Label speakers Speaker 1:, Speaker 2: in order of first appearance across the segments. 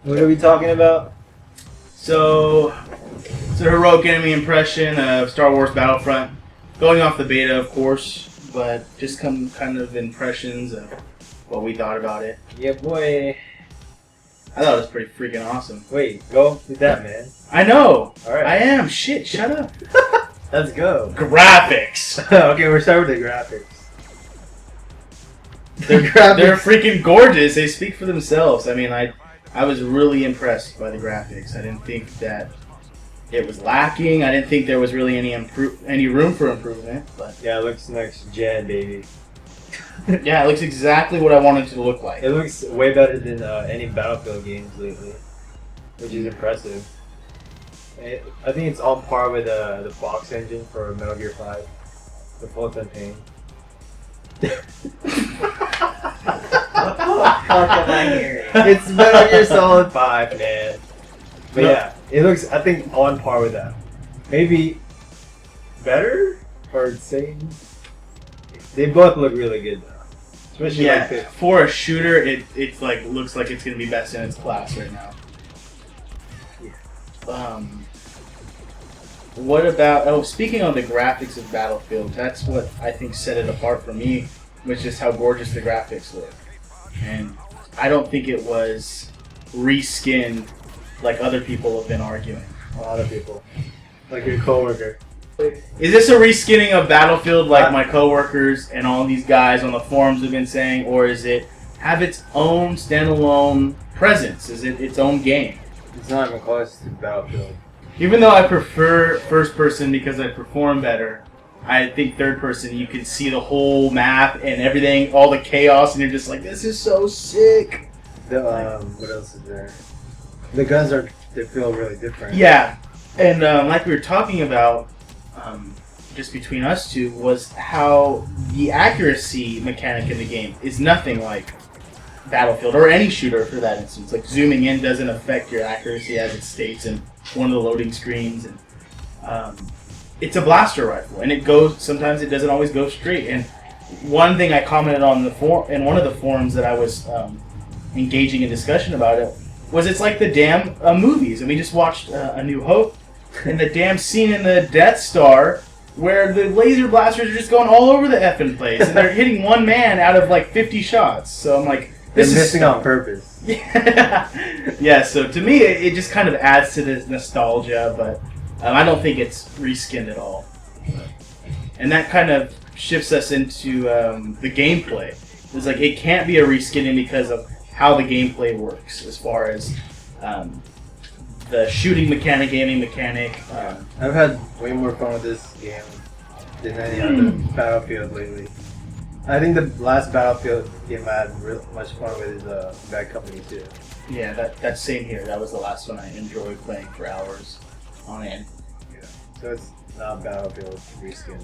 Speaker 1: What are we talking about?
Speaker 2: So, it's a heroic enemy impression of Star Wars Battlefront. Going off the beta, of course, but just kind of impressions of what we thought about it.
Speaker 1: Yeah, boy.
Speaker 2: I thought it was pretty freaking awesome.
Speaker 1: Wait, go with that, man.
Speaker 2: I know!
Speaker 1: Alright.
Speaker 2: I am! Shit, shut up!
Speaker 1: Let's go.
Speaker 2: Graphics!
Speaker 1: Okay, we're starting with the graphics.
Speaker 2: They're freaking gorgeous. They speak for themselves. I mean, I was really impressed by the graphics. I didn't think that it was lacking. I didn't think there was really any room for improvement. But
Speaker 1: Yeah, it looks next gen, baby.
Speaker 2: yeah, it looks exactly what I wanted it to look like.
Speaker 1: It looks way better than any Battlefield games lately, which is impressive. I think it's on par with the Fox engine for Metal Gear 5, the full campaign.
Speaker 3: What the fuck am I hearing?
Speaker 1: It's Metal Gear Solid 5, man. But yeah, it looks, I think, on par with that. Maybe better or same. They both look really good though. Especially
Speaker 2: Yeah,
Speaker 1: like the,
Speaker 2: for a shooter, it's like looks like it's gonna be best in its class right now. What about? Oh, speaking of the graphics of Battlefield, that's what I think set it apart for me, was just how gorgeous the graphics look. And I don't think it was reskinned like other people have been arguing.
Speaker 1: a lot of people, like your coworker.
Speaker 2: Is this a reskinning of Battlefield like my coworkers and all these guys on the forums have been saying, or is it have its own standalone presence? Is it its own game?
Speaker 1: It's not even close to Battlefield.
Speaker 2: Even though I prefer first person because I perform better, I think third person you can see the whole map and everything, all the chaos, and you're just like, this is so sick.
Speaker 1: The what else is there? The guns they feel really different.
Speaker 2: Yeah, and like we were talking about, just between us two, was how the accuracy mechanic in the game is nothing like Battlefield or any shooter for that instance. Like zooming in doesn't affect your accuracy as it states in one of the loading screens, and it's a blaster rifle, and it goes. Sometimes it doesn't always go straight. And one thing I commented on in one of the forums that I was engaging in discussion about it was it's like the damn movies, and we just watched A New Hope, and the damn scene in the Death Star where the laser blasters are just going all over the effing place, and they're hitting one man out of like 50 shots. So I'm like,
Speaker 1: They're missing on purpose.
Speaker 2: Yeah, so to me, it just kind of adds to this nostalgia, but I don't think it's reskinned at all. And that kind of shifts us into the gameplay. It's like, it can't be a reskinning because of how the gameplay works, as far as the shooting mechanic, aiming mechanic.
Speaker 1: I've had way more fun with this game than any other Battlefield lately. I think the last Battlefield game I had real much fun with is Bad Company 2.
Speaker 2: Yeah, that's same here. That was the last one I enjoyed playing for hours on end.
Speaker 1: Yeah. So it's not Battlefield reskin.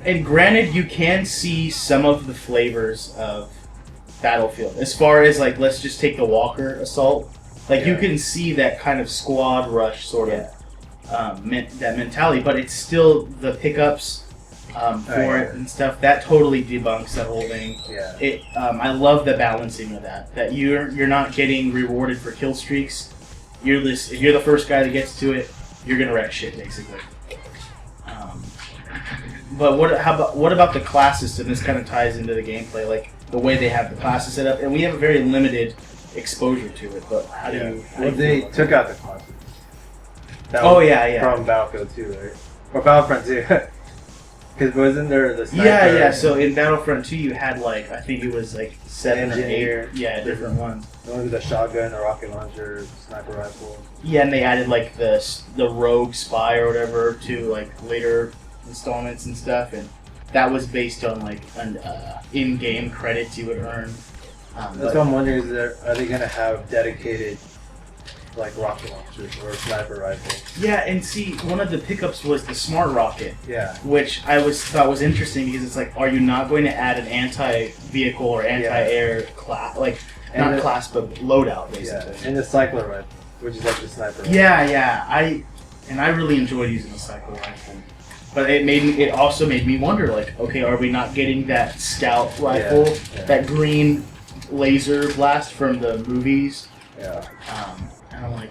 Speaker 2: And granted, you can see some of the flavors of Battlefield. As far as, like, let's just take the Walker assault. Like, you can see that kind of squad rush sort of that mentality, but it's still the pickups for it and stuff. That totally debunks that whole thing.
Speaker 1: Yeah.
Speaker 2: I love the balancing of that. That you're not getting rewarded for kill streaks. If you're the first guy that gets to it, you're gonna wreck shit basically. But what about the class system? This kind of ties into the gameplay, like the way they have the classes set up, and we have a very limited exposure to it. But how do you?
Speaker 1: Well, they took out the classes. From Battlefield 2, right? Or Battlefront 2. Because wasn't there the sniper?
Speaker 2: Yeah. So in Battlefront 2, you had like, I think it was like 7
Speaker 1: Engineer.
Speaker 2: or 8. Yeah, different ones.
Speaker 1: The one with the shotgun, the rocket launcher, sniper rifle.
Speaker 2: Yeah, and they added like the rogue spy or whatever to like later installments and stuff, and that was based on like an in-game credits you would earn.
Speaker 1: That's what I'm wondering, are they going to have dedicated like rocket launchers or sniper rifles?
Speaker 2: Yeah, and see, one of the pickups was the smart rocket.
Speaker 1: Yeah.
Speaker 2: Which I thought was interesting because it's like, are you not going to add an anti-vehicle or anti-air class, like not class but loadout basically?
Speaker 1: Yeah, and the cycler rifle, which is like the sniper rifle.
Speaker 2: Yeah. I really enjoyed using the cycler rifle. But it also made me wonder, like, okay, are we not getting that scout rifle, that green laser blast from the movies?
Speaker 1: Yeah.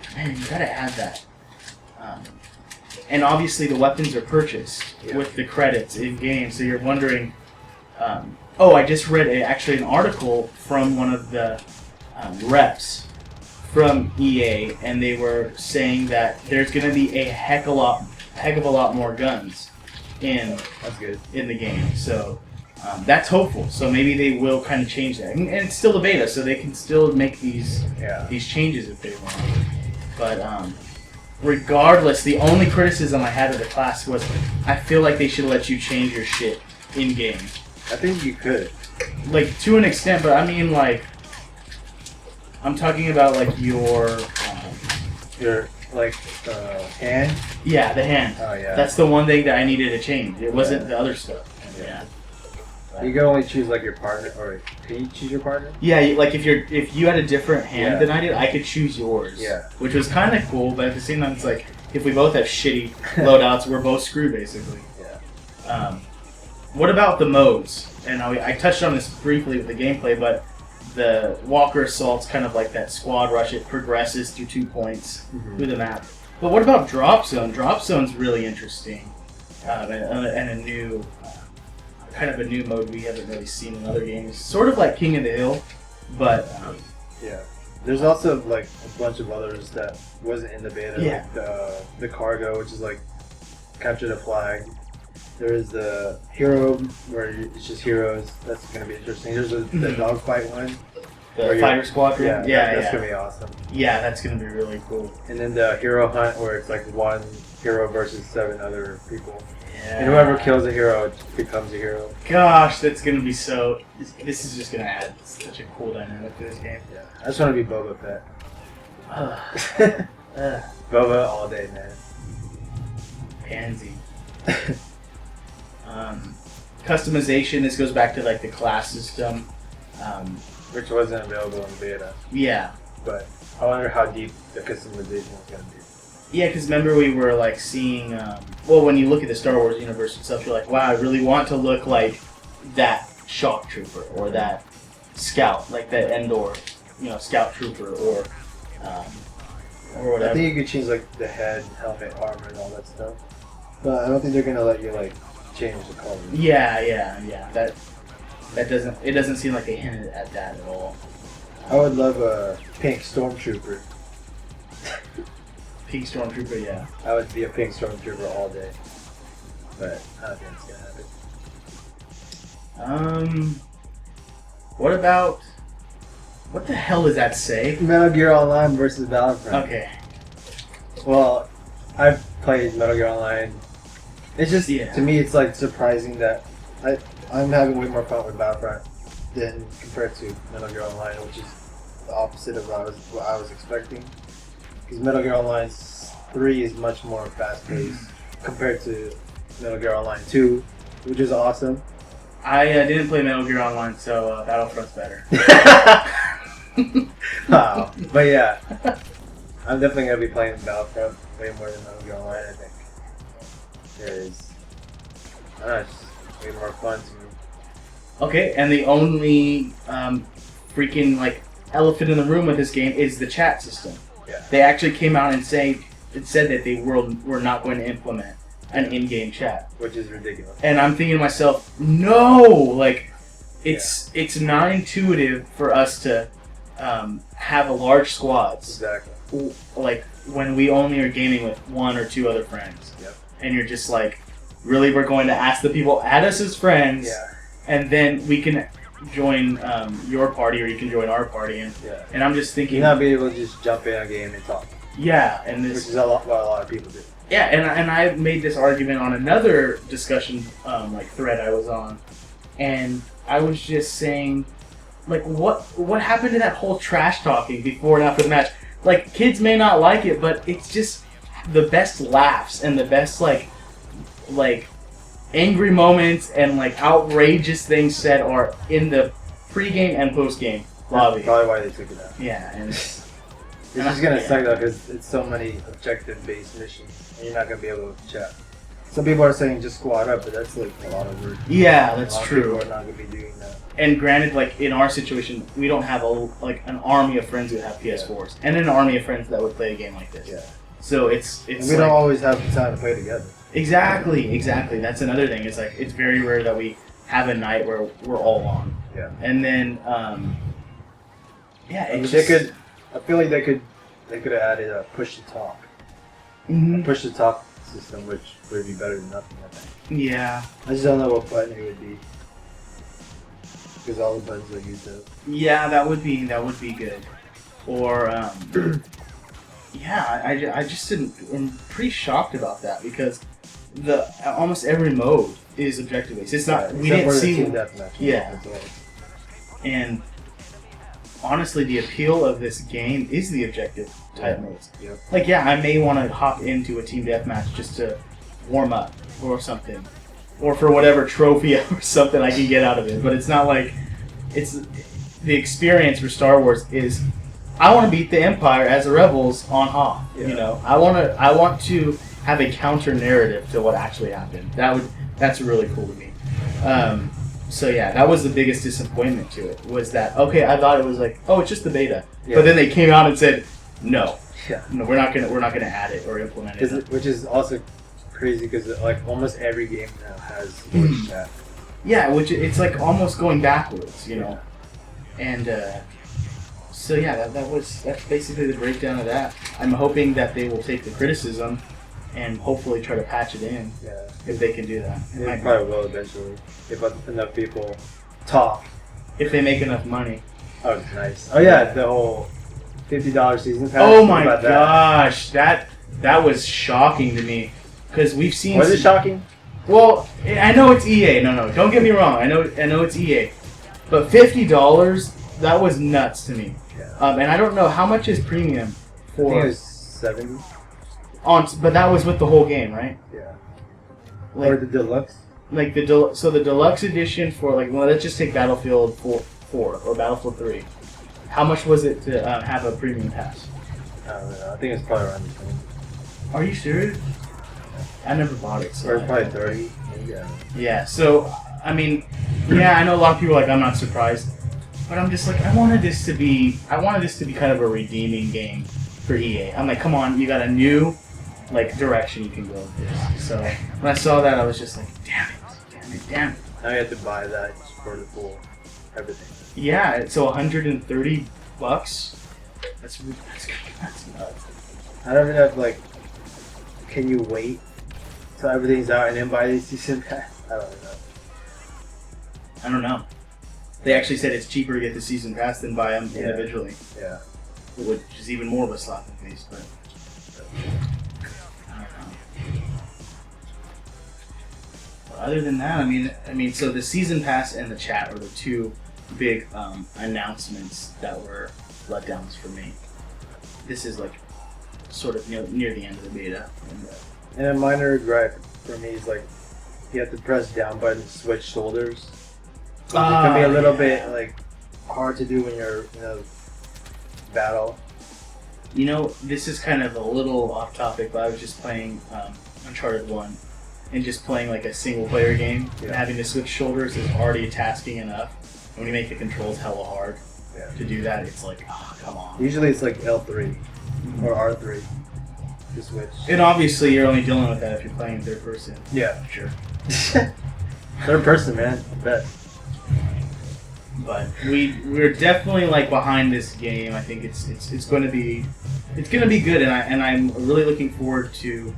Speaker 2: like, man, you gotta add that. And obviously the weapons are purchased with the credits in game, so you're wondering. I just read actually an article from one of the reps from EA, and they were saying that there's going to be a heck of a lot more guns in the game. So that's hopeful. So maybe they will kind of change that, and it's still a beta, so they can still make these changes if they want. But regardless, the only criticism I had of the class was I feel like they should let you change your shit in game.
Speaker 1: I think you could.
Speaker 2: Like, to an extent, but I mean, like, I'm talking about, like, your
Speaker 1: hand?
Speaker 2: Yeah, the hand.
Speaker 1: Oh, yeah.
Speaker 2: That's the one thing that I needed to change. It wasn't the other stuff. Yeah.
Speaker 1: You can only choose, like, your partner, or can you choose your partner?
Speaker 2: Yeah, like, if you had a different hand than I did, I could choose yours.
Speaker 1: Yeah.
Speaker 2: Which was kind of cool, but at the same time, it's like, if we both have shitty loadouts, we're both screwed, basically.
Speaker 1: Yeah.
Speaker 2: What about the modes? And I touched on this briefly with the gameplay, but the Walker Assault's kind of like that squad rush. It progresses through 2 points through the map. But what about Drop Zone? Drop Zone's really interesting, and a new, kind of a new mode we haven't really seen in other games. Sort of like King of the Hill, but
Speaker 1: there's also like a bunch of others that wasn't in the beta.
Speaker 2: Yeah.
Speaker 1: Like the cargo, which is like capture the flag. There is the hero where it's just heroes. That's going to be interesting. There's the dogfight one.
Speaker 2: The Fighter Squadron?
Speaker 1: Yeah, that's going to be awesome.
Speaker 2: Yeah, that's going to be really cool.
Speaker 1: And then the hero hunt where it's like one hero versus 7 other people.
Speaker 2: Yeah.
Speaker 1: And whoever kills a hero becomes a hero.
Speaker 2: Gosh, that's going to be so... This is just going to add such a cool dynamic to this game.
Speaker 1: Yeah, I just want to be Boba Fett. Boba all day, man.
Speaker 2: Pansy. Customization, this goes back to like the class system.
Speaker 1: Which wasn't available in beta.
Speaker 2: Yeah.
Speaker 1: But I wonder how deep the customization is going to be.
Speaker 2: Yeah, because remember we were like seeing, when you look at the Star Wars universe itself, you're like, wow, I really want to look like that shock trooper or that scout, like that Endor, scout trooper or whatever.
Speaker 1: I think you could change like the head, helmet, armor, and all that stuff. But I don't think they're going to let you like change the color.
Speaker 2: Yeah. That doesn't seem like they hinted at that at all.
Speaker 1: I would love a pink stormtrooper.
Speaker 2: Pink stormtrooper, yeah.
Speaker 1: I would be a pink stormtrooper all day. But I don't think it's gonna happen.
Speaker 2: What the hell does that say?
Speaker 1: Metal Gear Online versus Battlefront.
Speaker 2: Okay.
Speaker 1: Well, I've played Metal Gear Online. It's just, to me, it's like surprising that I'm having way more fun with Battlefront than compared to Metal Gear Online, which is the opposite of what I was expecting. Because Metal Gear Online 3 is much more fast-paced compared to Metal Gear Online 2, which is awesome.
Speaker 2: I didn't play Metal Gear Online, so Battlefront's better.
Speaker 1: Wow. But yeah, I'm definitely going to be playing Battlefront way more than Metal Gear Online, I think. It's way more fun to me.
Speaker 2: Okay, and the only freaking like elephant in the room with this game is the chat system.
Speaker 1: Yeah.
Speaker 2: They actually came out and said that they were not going to implement an in-game chat,
Speaker 1: which is ridiculous.
Speaker 2: And I'm thinking to myself, no, like it's not intuitive for us to have a large squads.
Speaker 1: Exactly.
Speaker 2: Like when we only are gaming with 1 or 2 other friends.
Speaker 1: Yep.
Speaker 2: And you're just like, really, we're going to ask the people, add us as friends, and then we can join your party or you can join our party. And I'm just thinking...
Speaker 1: You're not being able to just jump in a game and talk.
Speaker 2: Yeah. And
Speaker 1: which is what a lot of people do.
Speaker 2: Yeah, and I made this argument on another discussion thread I was on. And I was just saying, like, what happened to that whole trash talking before and after the match? Like, kids may not like it, but it's just the best laughs and the best like angry moments and like outrageous things said are in the pre-game and post-game lobby.
Speaker 1: That's probably why they took it out.
Speaker 2: Yeah, and
Speaker 1: it's just gonna suck though because it's so many objective-based missions and you're not gonna be able to chat. Some people are saying just squad up, but that's like a lot of work.
Speaker 2: Yeah,
Speaker 1: A
Speaker 2: that's
Speaker 1: lot of
Speaker 2: true.
Speaker 1: People are not gonna be doing that.
Speaker 2: And granted, like in our situation, we don't have an army of friends who have PS4s, and an army of friends that would play a game like this.
Speaker 1: Yeah.
Speaker 2: So it's
Speaker 1: And we don't always have the time to play together.
Speaker 2: exactly. That's another thing. It's like it's very rare that we have a night where we're all on.
Speaker 1: Yeah.
Speaker 2: And then yeah,
Speaker 1: I mean,
Speaker 2: it's
Speaker 1: they could. I feel like they could have added a push to talk.
Speaker 2: Mhm.
Speaker 1: A push to talk system, which would be better than nothing. I think.
Speaker 2: Yeah.
Speaker 1: I just don't know what button it would be. Because all the buttons are used up.
Speaker 2: Yeah, that would be good. Or yeah, I just didn't. I'm pretty shocked about that because almost every mode is objective based. It's not. We didn't see.
Speaker 1: Team deathmatch.
Speaker 2: Yeah. And honestly, the appeal of this game is the objective type modes.
Speaker 1: Yep.
Speaker 2: Like, yeah, I may want to hop into a team deathmatch just to warm up or something, or for whatever trophy or something I can get out of it. But it's not like it's the experience for Star Wars is. I want to beat the Empire as the rebels on Hoth.
Speaker 1: Yeah.
Speaker 2: You know, I want to have a counter narrative to what actually happened. That's really cool to me. So yeah, that was the biggest disappointment to it. Was that okay? I thought it was like, oh, it's just the beta,
Speaker 1: Yeah.
Speaker 2: but then they came out and said, no,
Speaker 1: Yeah.
Speaker 2: no, we're not gonna add it or implement it.
Speaker 1: Which is also crazy because like almost every game now has voice chat.
Speaker 2: Yeah, which it's like almost going backwards, you know. And so yeah, that's basically the breakdown of that. I'm hoping that they will take the criticism and hopefully try to patch it in
Speaker 1: Yeah.
Speaker 2: if they can do that.
Speaker 1: They probably will eventually if enough people talk.
Speaker 2: If they make enough money.
Speaker 1: Oh, nice. Oh yeah, the whole $50 season pass.
Speaker 2: Oh my
Speaker 1: What about
Speaker 2: gosh, that was shocking to me because we've seen.
Speaker 1: Was it shocking?
Speaker 2: Well, I know it's EA. No, don't get me wrong. I know it's EA, but $50, that was nuts to me.
Speaker 1: Yeah.
Speaker 2: And I don't know how much is premium
Speaker 1: I
Speaker 2: for
Speaker 1: think it was 70.
Speaker 2: but that was with the whole game, right?
Speaker 1: Yeah.
Speaker 2: Like,
Speaker 1: Or the deluxe.
Speaker 2: like the deluxe edition for like, well, let's just take Battlefield 4 or Battlefield 3. How much was it to have a premium pass?
Speaker 1: I don't know. I think it's probably around the same.
Speaker 2: Are you serious? I never bought it. So
Speaker 1: Or probably 30. Yeah.
Speaker 2: Yeah. So I mean, yeah, I know a lot of people are like, I'm not surprised, but I'm just like, I wanted this to be kind of a redeeming game for EA. I'm like, come on, you got a new like direction you can go with this. So when I saw that, I was just like, damn it.
Speaker 1: Now you have to buy that for the full everything.
Speaker 2: Yeah, so $130. That's nuts.
Speaker 1: I don't even know if like, can you wait till everything's out and then buy the season pass? I don't know.
Speaker 2: I don't know. They actually said it's cheaper to get the season pass than buy them individually,
Speaker 1: Yeah.
Speaker 2: which is even more of a slap in the face. But I don't know. But other than that, I mean, so the season pass and the chat are the two big announcements that were letdowns for me. This is like sort of near the end of the beta.
Speaker 1: And a minor gripe for me is like, you have to press down button to switch shoulders. It can be a little bit like hard to do when you're in a battle.
Speaker 2: You know, this is kind of a little off topic, but I was just playing Uncharted 1 and just playing like a single player game. And having to switch shoulders is already tasking enough. And when you make the controls hella hard to do that, it's like, oh, come on.
Speaker 1: Usually it's like L3 or R3 to switch.
Speaker 2: And obviously you're only dealing with that if you're playing in third person.
Speaker 1: Yeah, sure. Third person, man. I bet.
Speaker 2: But we're definitely like behind this game. I think it's going to be good, and I'm really looking forward to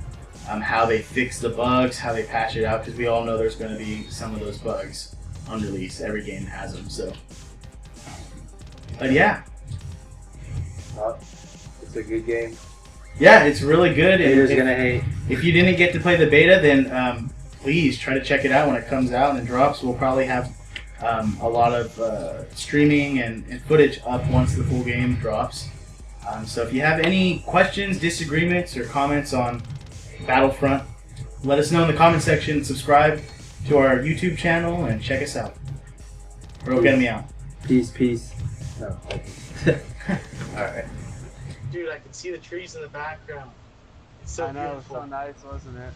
Speaker 2: how they fix the bugs, how they patch it out, because we all know there's going to be some of those bugs on release. Every game has them. So, but yeah,
Speaker 1: it's a good game.
Speaker 2: yeah, it's really good.
Speaker 1: Haters gonna hate.
Speaker 2: If you didn't get to play the beta, then please try to check it out when it comes out and drops. We'll probably have a lot of streaming and footage up once the full game drops. So if you have any questions, disagreements, or comments on Battlefront, let us know in the comment section. Subscribe to our YouTube channel and check us out. Bro, get me out.
Speaker 1: Peace. No.
Speaker 2: Alright. Dude, I can see the trees in the background. It's so
Speaker 4: I know,
Speaker 2: beautiful.
Speaker 4: so nice, wasn't it?